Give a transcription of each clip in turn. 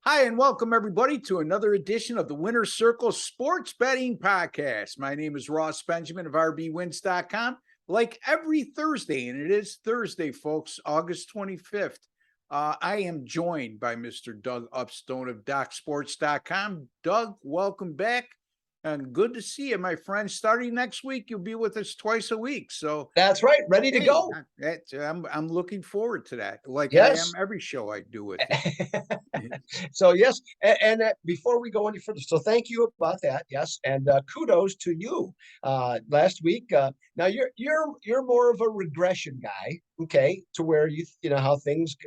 Hi, and welcome everybody to another edition of the Winner's Circle Sports Betting Podcast. My name is Ross Benjamin of rbwins.com. Like every Thursday, and it is Thursday, folks, August 25th, I am joined by Mr. Doug Upstone of DocSports.com. Doug, welcome back. And good to see you, my friend. Starting next week, you'll be with us twice a week. So, That's right. Ready to hey, go. I'm looking forward to that, like I am Yes. every show I do with you. So yes, and before we go any further, so thank you about that. Yes, and kudos to you. Last week, now you're more of a regression guy, okay? To where you know how things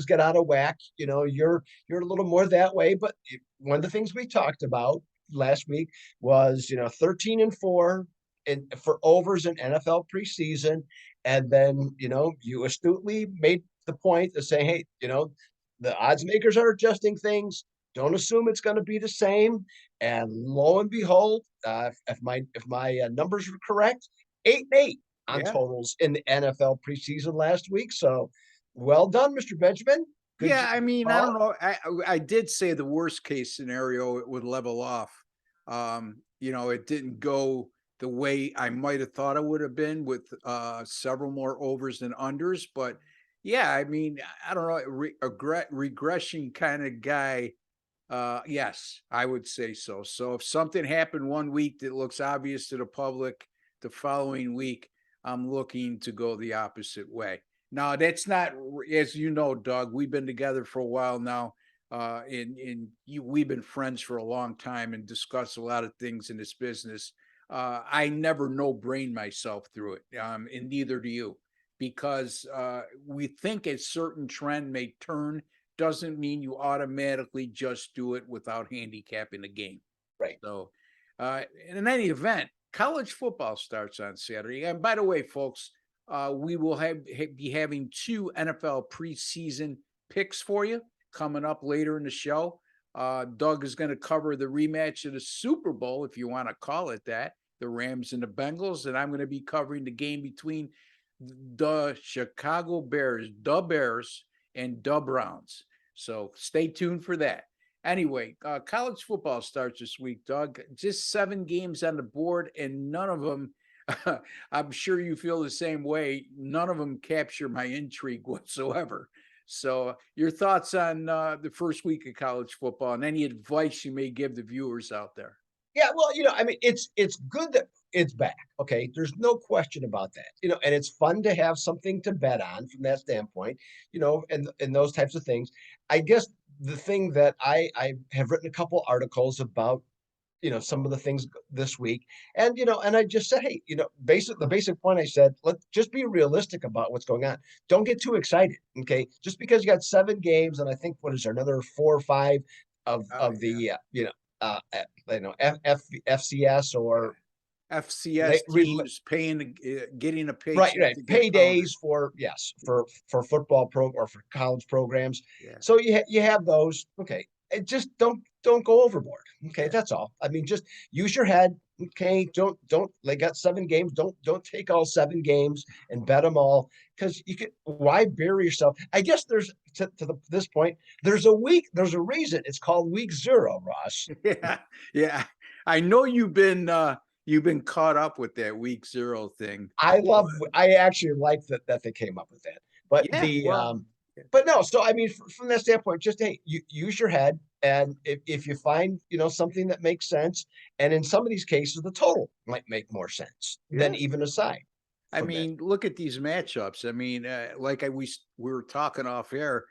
get out of whack. You know, you're a little more that way. But one of the things we talked about last week was 13-4 for overs in NFL preseason, and then you astutely made the point of saying, hey, the odds makers are adjusting things. Don't assume it's going to be the same. And lo and behold, if my numbers are correct, 8-8 on Yeah. totals in the NFL preseason last week. So, well done, Mr. Benjamin. Good Yeah, I mean, I don't call. know. I did say the worst case scenario it would level off. It didn't go the way I might have thought it would have been with several more overs than unders. But yeah, I mean, I don't know, regression kind of guy. Yes, I would say so. So if something happened one week that looks obvious to the public, the following week, I'm looking to go the opposite way. Now, that's not, as you know, Doug, we've been together for a while now. We've been friends for a long time and discussed a lot of things in this business. I never no brain myself through it, and neither do you, because we think a certain trend may turn doesn't mean you automatically just do it without handicapping the game. Right. So, in any event, college football starts on Saturday. And by the way, folks, we will be having two NFL preseason picks for you coming up later in the show. Doug is going to cover the rematch of the Super Bowl, if you want to call it that, the Rams and the Bengals. And I'm going to be covering the game between the Chicago Bears, and the Browns. So stay tuned for that. Anyway, college football starts this week, Doug. Just 7 games on the board, and none of them, I'm sure you feel the same way, none of them capture my intrigue whatsoever. So, your thoughts on the first week of college football and any advice you may give the viewers out there? Yeah, well, I mean, it's good that it's back. Okay, there's no question about that. And it's fun to have something to bet on from that standpoint. And those types of things. I guess the thing that I have written a couple articles about, some of the things this week, and I just said, hey, the basic point I said, let's just be realistic about what's going on. Don't get too excited. Okay, just because you got 7 games, and I think what is there, another 4 or 5 Oh, of yeah. the uh, FCS or FCS teams getting a paycheck right to get paydays counted. for, yes, for football or for college programs. Yeah. So you have those. Okay, and just don't go overboard. Okay, Yeah. that's all. I mean, just use your head. Okay, don't they got 7 games? Don't take all 7 games and bet them all, because you could. Why bury yourself? I guess there's this point. There's a reason it's called week 0, Ross. Yeah, yeah. I know you've been caught up with that week 0 thing. But I actually like that they came up with that. But yeah, well, but no, so I mean, from that standpoint, just, hey, you use your head, and if you find something that makes sense, and in some of these cases, the total might make more sense than yeah. even aside I from that. mean, look at these matchups. I mean, we were talking off air.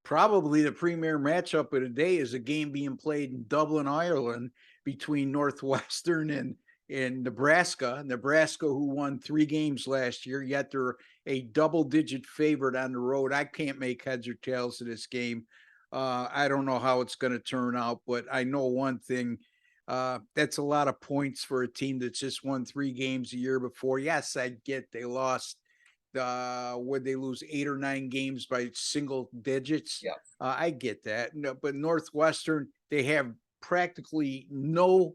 Probably the premier matchup of the day is a game being played in Dublin, Ireland, between Northwestern and Nebraska. Nebraska, who won 3 games last year, yet they're a double-digit favorite on the road. I can't make heads or tails of this game. I don't know how it's going to turn out, but I know one thing. That's a lot of points for a team that's just won 3 games a year before. Yes, I get they lost. Would they lose 8 or 9 games by single digits? Yeah. I get that. No, but Northwestern, they have practically no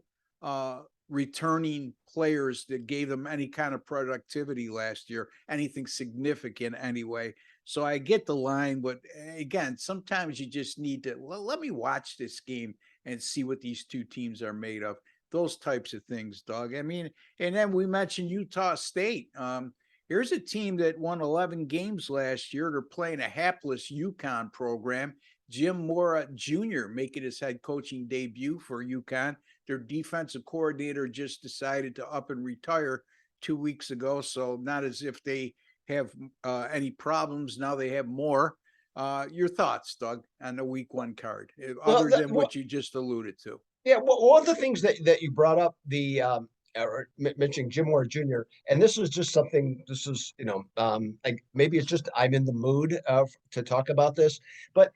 returning players that gave them any kind of productivity last year, anything significant anyway. So I get the line, but again, sometimes you just need to let me watch this game and see what these two teams are made of. Those types of things, Doug. I mean, and then we mentioned Utah State. Here's a team that won 11 games last year. They're playing a hapless UConn program. Jim Mora Jr. making his head coaching debut for UConn. Their defensive coordinator just decided to up and retire 2 weeks ago. So not as if they have any problems. Now they have more. Your thoughts, Doug, on the week one card, other than what you just alluded to? Yeah, well, one of the things that you brought up, the or mentioning Jim Moore Jr., and this was just something. This is like maybe it's just I'm in the mood to talk about this, but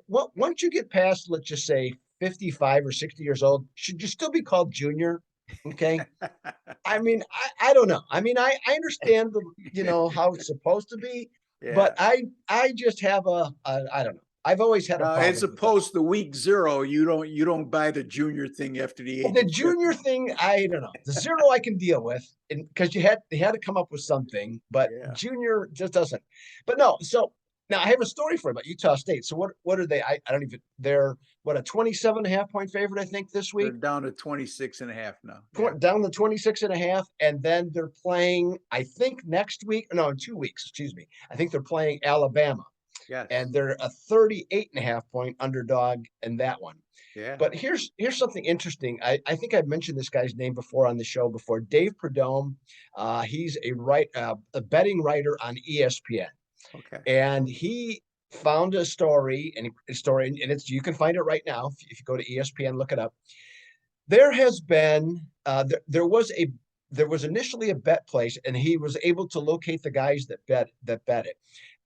once you get past, let's just say 55 or 60 years old, should you still be called Junior? Okay. I mean, I don't know. I mean, I understand how it's supposed to be, but Yeah. I just have I don't know. I've always had a As problem with it. opposed to week zero, you don't buy the junior thing after the Well, age the of 50. junior thing, I don't know. The zero I can deal with, and because they had to come up with something, but Yeah. junior just doesn't. But no, so now I have a story for you about Utah State. So what are they? I don't even they're what a 27.5 point favorite, I think, this They're week. down to 26.5 now. Yeah. Down to 26.5, and then they're playing, I think next week, no, in 2 weeks, excuse me. I think they're playing Alabama, Yes. and they're a 38.5 point underdog in that one. Yeah. But here's something interesting. I think I've mentioned this guy's name before on the show before. Dave Perdome. He's a betting writer on ESPN, Okay. and he found a story and it's you can find it right now if you go to ESPN, look it up. There has been there was initially a bet place, and he was able to locate the guys that bet it,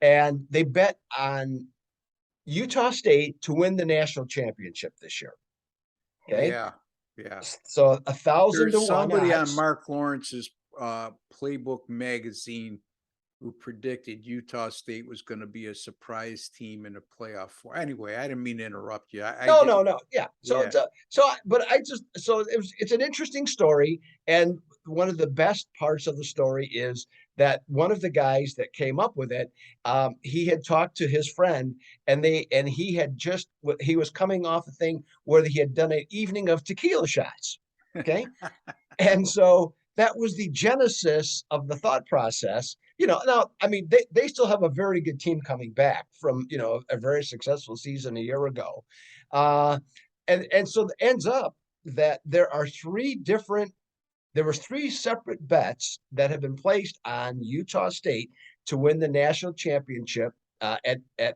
and they bet on Utah State to win the national championship this year. Okay. Yeah. Yeah. So 1,000 to 1 There's somebody on odds. Mark Lawrence's Playbook magazine who predicted Utah State was going to be a surprise team in a playoff. Anyway, I didn't mean to interrupt you. I No, get, no, no. Yeah. yeah, But it's an interesting story. And one of the best parts of the story is that one of the guys that came up with it, he had talked to his friend, and he was coming off a thing where he had done an evening of tequila shots. Okay. And so that was the genesis of the thought process. Now, I mean, they still have a very good team coming back from, a very successful season a year ago. Uh, and so it ends up that there were three separate bets that have been placed on Utah State to win the national championship at I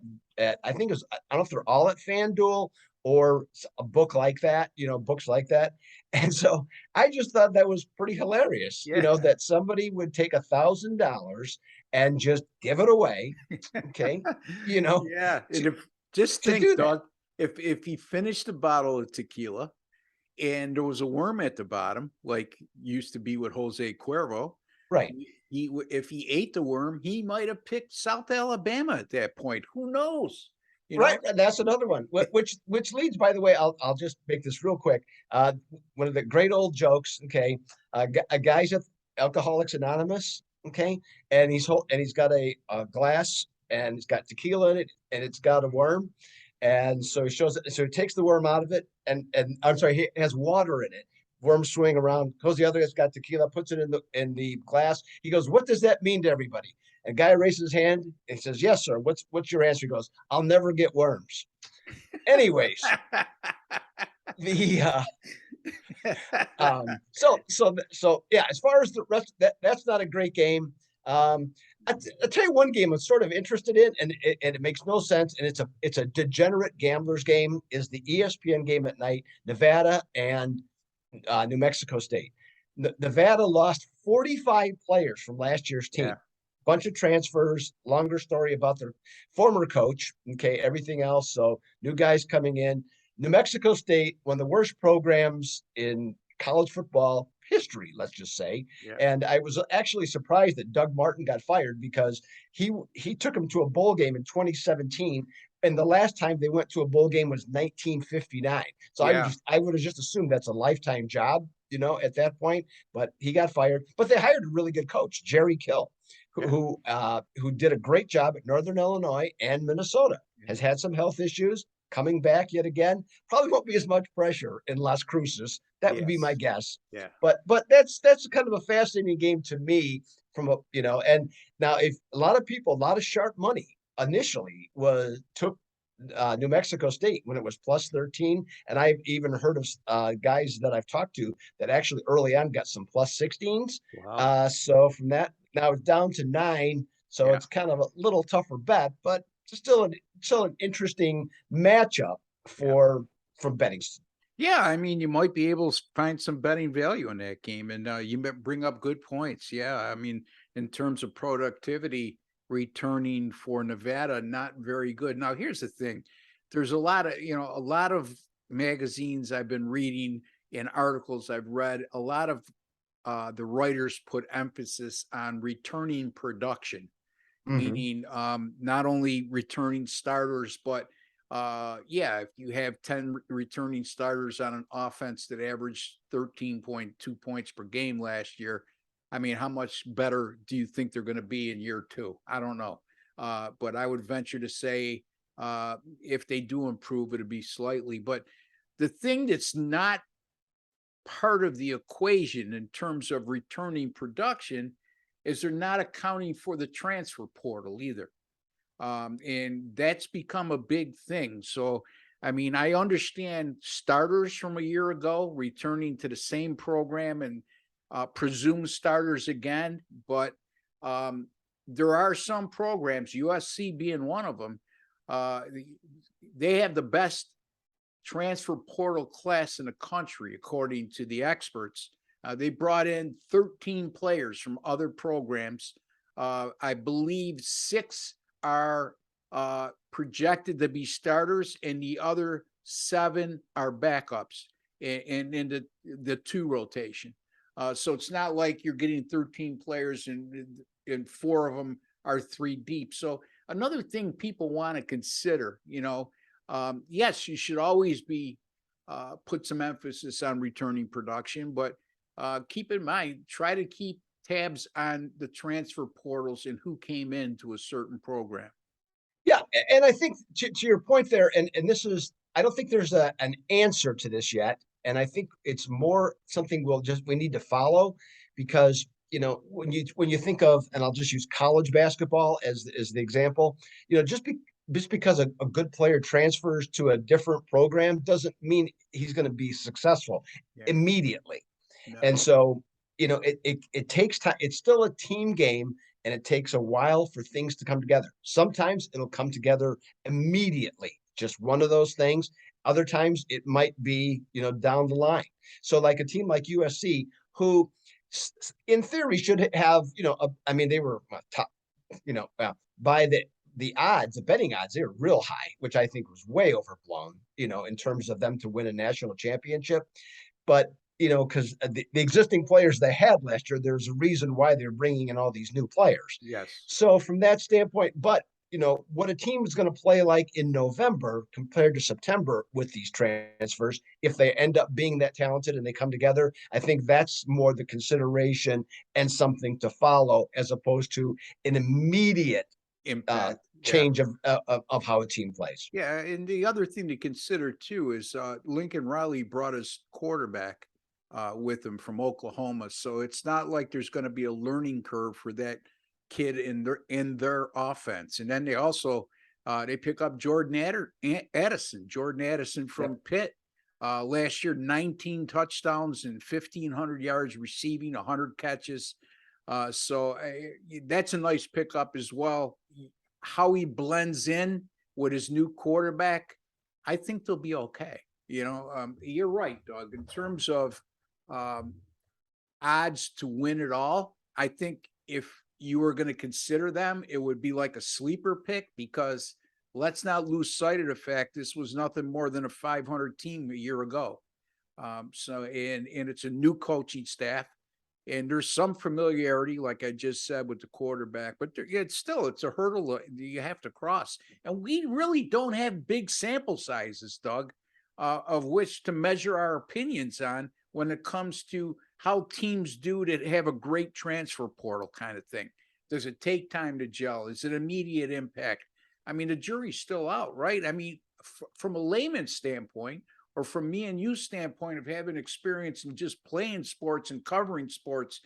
think I don't know if they're all at FanDuel or a book like that, books like that. And so I just thought that was pretty hilarious, yeah, that somebody would take $1,000 and just give it away. Okay. yeah. To, And if just to think, do that. Doug, if he finished a bottle of tequila and there was a worm at the bottom, like used to be with Jose Cuervo, Right. if he ate the worm, he might have picked South Alabama at that point. Who knows? You Right. know? And that's another one, which leads, by the way, I'll just make this real quick. One of the great old jokes. Okay. A guy's at Alcoholics Anonymous. Okay. And he's got a glass, and it's got tequila in it, and it's got a worm. And so so he takes the worm out of it, and I'm sorry, he has water in it. Worm swing around, goes the other guy's got tequila, puts it in the glass. He goes, "What does that mean to everybody?" And guy raises his hand and he says, "Yes, sir. What's your answer?" He goes, "I'll never get worms." Anyways, the so yeah, as far as the rest, that's not a great game. I'll tell you one game I'm sort of interested in, and it makes no sense, and it's a degenerate gamblers game. Is the ESPN game at night, Nevada and New Mexico State. Nevada lost 45 players from last year's team. Yeah. Bunch of transfers, longer story about their former coach. Okay, everything else. So new guys coming in. New Mexico State, one of the worst programs in college football history, let's just say. Yeah. And I was actually surprised that Doug Martin got fired because he took him to a bowl game in 2017, and the last time they went to a bowl game was 1959. So Yeah. I would have just assumed that's a lifetime job, at that point. But he got fired. But they hired a really good coach, Jerry Kill, Yeah. who did a great job at Northern Illinois and Minnesota, Yeah. has had some health issues, coming back yet again. Probably won't be as much pressure in Las Cruces. That would be my Yes. guess. Yeah. But that's kind of a fascinating game to me from a, and now if a lot of people, a lot of sharp money initially was took New Mexico State when it was plus 13. And I've even heard of guys that I've talked to that actually early on got some plus 16s. Wow. So from that, now it's down to 9. So Yeah. it's kind of a little tougher bet, but still an interesting matchup Yeah. for betting. Yeah, I mean, you might be able to find some betting value in that game, and bring up good points. Yeah, I mean, in terms of productivity, returning for Nevada, not very good. Now, here's the thing: there's a lot of magazines I've been reading and articles I've read. A lot of the writers put emphasis on returning production, Mm-hmm. meaning not only returning starters, but yeah, if you have 10 returning starters on an offense that averaged 13.2 points per game last year, I mean, how much better do you think they're going to be in year two? I don't know. But I would venture to say if they do improve, it'll be slightly. But the thing that's not part of the equation in terms of returning production is they're not accounting for the transfer portal either. And that's become a big thing. So, I mean, I understand starters from a year ago returning to the same program and presume starters again, but um, there are some programs, USC being one of them, uh, they have the best transfer portal class in the country, according to the experts. They brought in 13 players from other programs. I believe 6 are projected to be starters, and the other 7 are backups in the 2 rotation. So it's not like you're getting 13 players and 4 of them are 3 deep. So another thing people want to consider, yes, you should always be put some emphasis on returning production, but keep in mind, try to keep tabs on the transfer portals and who came into a certain program. Yeah, and I think to your point there, and this is, I don't think there's an answer to this yet, and I think it's more something we need to follow, because when you think of, and I'll just use college basketball as the example, just because a good player transfers to a different program doesn't mean he's going to be successful Yeah. immediately. No. And so, it takes time. It's still a team game, and it takes a while for things to come together. Sometimes it'll come together immediately, just one of those things. Other times it might be, down the line. So like a team like USC, who in theory should have, I mean, they were top, by the odds, the betting odds, they were real high, which I think was way overblown, in terms of them to win a national championship. But because the existing players they had last year, there's a reason why they're bringing in all these new players. Yes. So from that standpoint, but what a team is going to play like in November compared to September with these transfers, if they end up being that talented and they come together, I think that's more the consideration and something to follow, as opposed to an immediate Impact. Yeah. change of how a team plays. Yeah. And the other thing to consider too is Lincoln Riley brought his quarterback with him from Oklahoma. So it's not like there's going to be a learning curve for that kid in their offense. And then they also they pick up Jordan Addison Yep. from Pitt. Last year, 19 touchdowns and 1,500 yards receiving, 100 catches. So that's a nice pickup as well. How he blends in with his new quarterback, I think they'll be okay. You're right, Doug. In terms of um, odds to win it all, I think if you were going to consider them, it would be like a sleeper pick, because let's not lose sight of the fact this was nothing more than a 500 team a year ago. And it's a new coaching staff, and there's some familiarity, like I just said, with the quarterback, but it's a hurdle that you have to cross. And we really don't have big sample sizes, Doug, of which to measure our opinions on when it comes to how teams do that have a great transfer portal kind of thing. Does it take time to gel? Is it immediate impact? I mean, the jury's still out, right? I mean, from a layman's standpoint, or from me and you standpoint of having experience in just playing sports and covering sports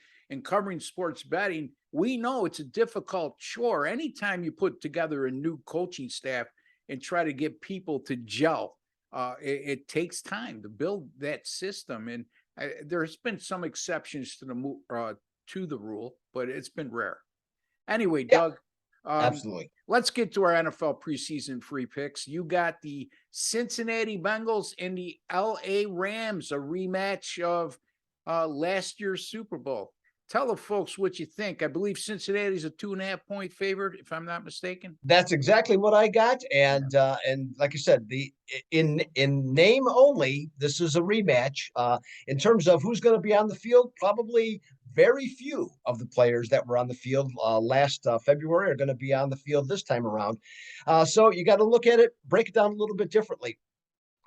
betting, we know it's a difficult chore. Anytime you put together a new coaching staff and try to get people to gel, it takes time to build that system. And there's been some exceptions to to the rule, but it's been rare. Anyway, Yeah, Doug, um, absolutely. let's get to our NFL preseason free picks. You got the Cincinnati Bengals and the LA Rams, a rematch of last year's Super Bowl. Tell the folks what you think. I believe Cincinnati's a 2.5 point favorite, if I'm not mistaken. That's exactly what I got, Yeah. and like I said, the in name only, this is a rematch. In terms of who's going to be on the field, probably very few of the players that were on the field last February are going to be on the field this time around. So you got to look at it, break it down a little bit differently.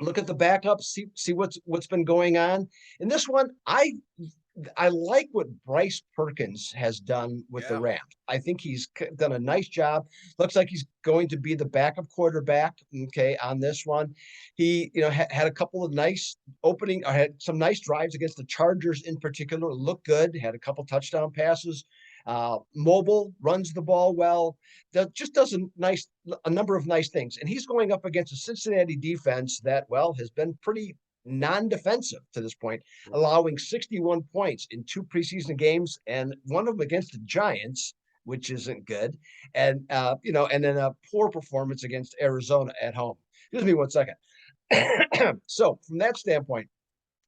Look at the backups, see what's been going on. In this one, I like what Bryce Perkins has done with the Yeah. Rams. I think he's done a nice job. Looks like he's going to be the backup quarterback. Okay, on this one, he had a couple of nice opening, or had some nice drives against the Chargers in particular. Looked good. Had a couple touchdown passes. Mobile, runs the ball well. That just does a number of nice things. And he's going up against a Cincinnati defense that, well, has been pretty non-defensive to this point, allowing 61 points in 2 preseason games, and one of them against the Giants, which isn't good, and and then a poor performance against Arizona at home. Excuse me 1 second. So from that standpoint,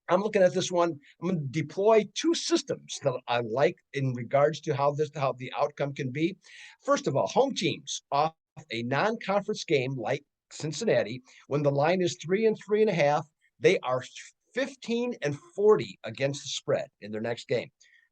I'm looking at this one. I'm going to deploy 2 systems that I like in regards to how the outcome can be. First of all, home teams off a non-conference game like Cincinnati, when the line is 3 and 3.5, they are 15-40 against the spread in their next game.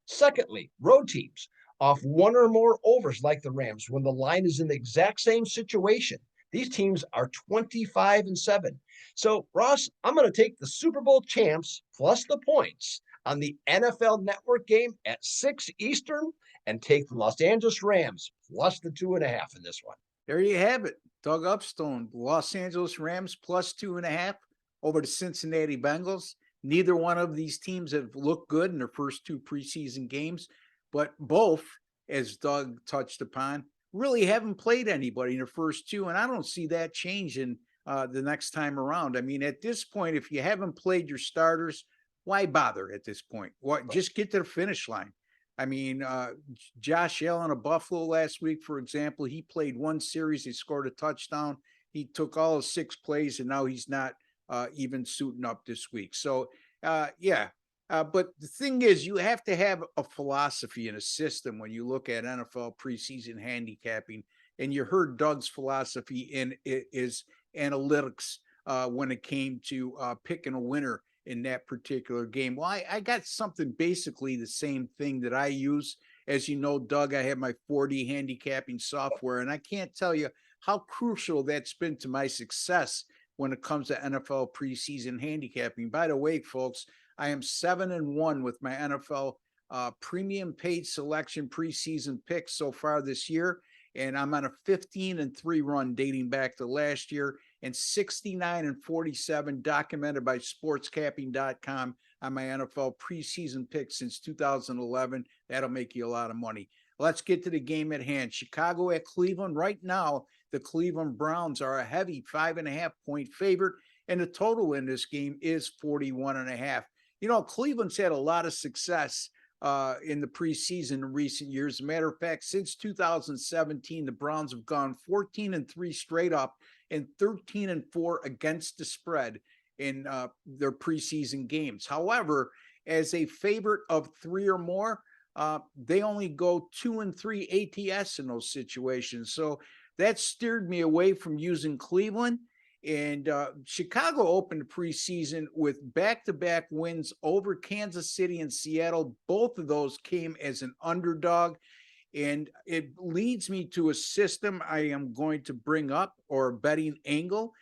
Secondly, road teams off one or more overs like the Rams, when the line is in the exact same situation, these teams are 25-7. So, Ross, I'm going to take the Super Bowl champs plus the points on the NFL Network game at 6 Eastern and take the Los Angeles Rams plus the 2.5 in this one. There you have it. Doug Upstone, Los Angeles Rams plus 2.5 over the Cincinnati Bengals. Neither one of these teams have looked good in their first 2 preseason games, but both, as Doug touched upon, really haven't played anybody in the first 2. And I don't see that changing the next time around. I mean, at this point, if you haven't played your starters, why bother at this point? What, just get to the finish line. I mean, Josh Allen of Buffalo last week, for example, he played 1 series, he scored a touchdown. He took all of 6 plays, and now he's not even suiting up this week. So, yeah. But the thing is, you have to have a philosophy and a system when you look at NFL preseason handicapping. And you heard Doug's philosophy in is analytics when it came to picking a winner in that particular game. Well, I got something basically the same thing that I use. As you know, Doug, I have my 4D handicapping software, and I can't tell you how crucial that's been to my success when it comes to NFL preseason handicapping. By the way, folks, I am 7-1 with my NFL premium paid selection preseason picks so far this year. And I'm on a 15-3 run dating back to last year, and 69-47 documented by sportscapping.com on my NFL preseason picks since 2011. That'll make you a lot of money. Let's get to the game at hand. Chicago at Cleveland. Right now, the Cleveland Browns are a heavy 5.5 point favorite, and the total in this game is 41.5. You know, Cleveland's had a lot of success in the preseason in recent years. As a matter of fact, since 2017, the Browns have gone 14-3 straight up and 13-4 against the spread in their preseason games. However, as a favorite of 3 or more, they only go 2-3 ATS in those situations. So that steered me away from using Cleveland. And Chicago opened the preseason with back-to-back wins over Kansas City and Seattle. Both of those came as an underdog. And it leads me to a system I am going to bring up, or a betting angle.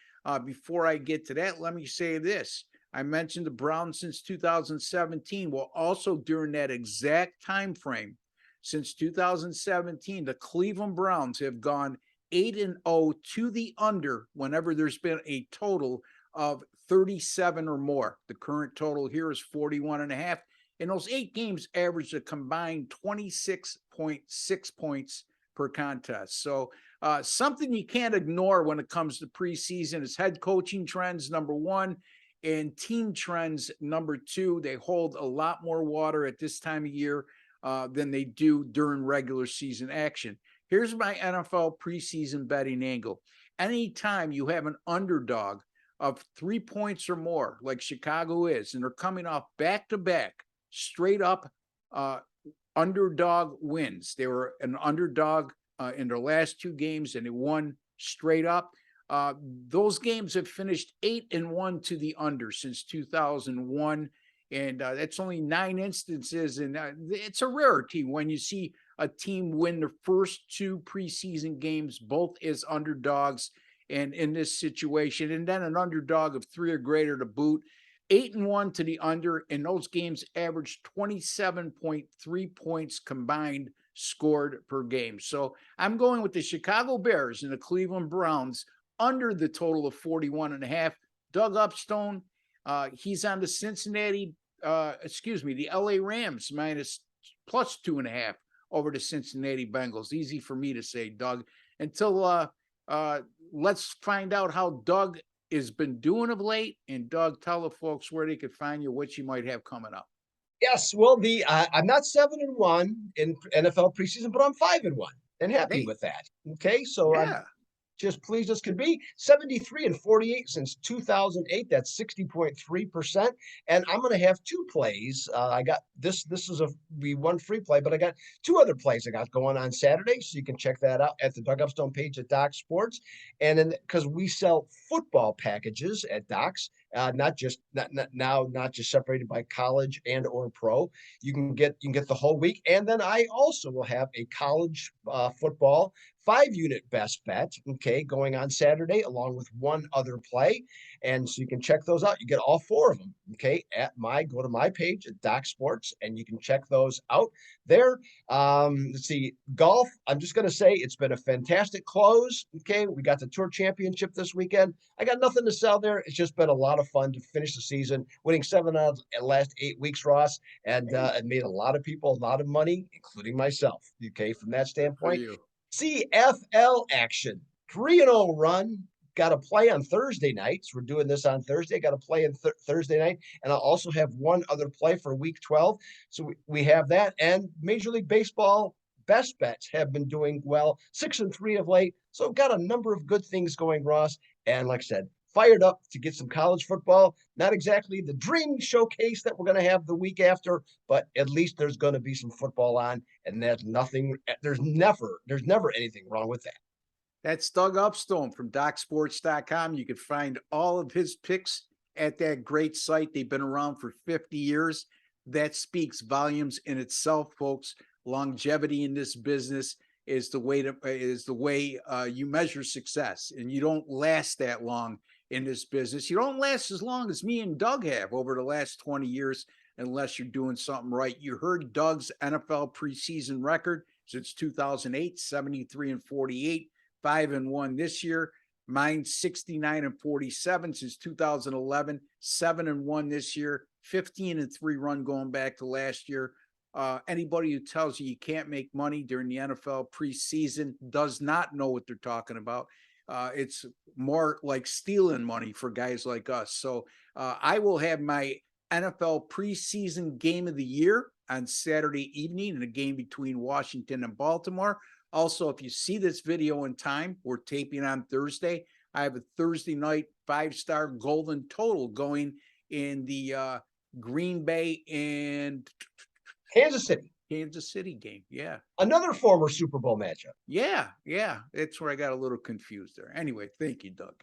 Before I get to that, let me say this. I mentioned the Browns since 2017. Well, also during that exact time frame, since 2017, the Cleveland Browns have gone 8-0 to the under whenever there's been a total of 37 or more. The current total here is 41.5. And those 8 games averaged a combined 26.6 points per contest. So something you can't ignore when it comes to preseason is head coaching trends, number one, and team trends, number two. They hold a lot more water at this time of year than they do during regular season action. Here's my NFL preseason betting angle. Anytime you have an underdog of 3 points or more, like Chicago is, and they're coming off back-to-back straight up underdog wins. They were an underdog in their last 2 games, and they won straight up. Those games have finished 8-1 to the under since 2001. And that's only 9 instances. And it's a rarity when you see a team win the first 2 preseason games, both as underdogs and in this situation, and then an underdog of 3 or greater to boot. 8-1 to the under, and those games averaged 27.3 points combined scored per game. So I'm going with the Chicago Bears and the Cleveland Browns under the total of 41.5. Doug Upstone, he's on the the LA Rams plus 2.5 over the Cincinnati Bengals. Easy for me to say, Doug. Until let's find out how Doug has been doing of late. And Doug, tell the folks where they could find you, what you might have coming up. Yes, well, I'm not 7-1 in NFL preseason, but I'm 5-1 and happy Hey, with that. Okay, so I'm yeah. just pleased as could be. 73-48 since 2008. That's 60.3%. And I'm going to have 2 plays. I got this. This is we one free play, but I got 2 other plays I got going on Saturday. So you can check that out at the Doug Upstone page at Doc Sports. And then because we sell football packages at Doc's, not just separated by college and or pro. You can get the whole week. And then I also will have a college football 5-unit best bet, okay, going on Saturday, along with 1 other play. And so you can check those out. You get all 4 of them, okay, go to my page at Doc Sports, and you can check those out there. Let's see, golf, I'm just going to say it's been a fantastic close, okay. We got the Tour Championship this weekend. I got nothing to sell there. It's just been a lot of fun to finish the season, winning 7 out of the last 8 weeks, Ross, and it made a lot of people a lot of money, including myself, okay, from that Good for standpoint. you. CFL action, 3-0 run. Got to play on Thursday nights. We're doing this on Thursday. Got to play on Thursday night. And I'll also have 1 other play for week 12. So we have that. And Major League Baseball best bets have been doing well, 6-3 of late. So got a number of good things going, Ross. And like I said, fired up to get some college football. Not exactly the dream showcase that we're going to have the week after, but at least there's going to be some football on, and there's never anything wrong with that. That's Doug Upstone from DocSports.com. You can find all of his picks at that great site. They've been around for 50 years. That speaks volumes in itself, folks. Longevity in this business is the way you measure success, and you don't last that long in this business. You don't last as long as me and Doug have over the last 20 years unless you're doing something right. You heard Doug's NFL preseason record since 2008, 73-48, 5-1 this year. Mine 69-47 since 2011, 7-1 this year, 15-3 run going back to last year. Anybody who tells you can't make money during the NFL preseason does not know what they're talking about. It's more like stealing money for guys like us. So I will have my NFL preseason game of the year on Saturday evening in a game between Washington and Baltimore. Also, if you see this video in time, we're taping on Thursday. I have a Thursday night 5-star golden total going in the Green Bay and Kansas City game. Yeah. Another former Super Bowl matchup. Yeah. That's where I got a little confused there. Anyway, thank you, Doug.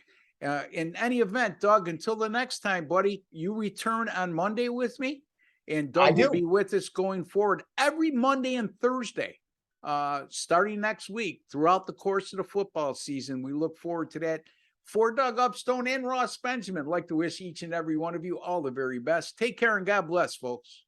In any event, Doug, until the next time, buddy, you return on Monday with me, and Doug will be with us going forward every Monday and Thursday, starting next week throughout the course of the football season. We look forward to that. For Doug Upstone and Ross Benjamin, I'd like to wish each and every one of you all the very best. Take care and God bless, folks.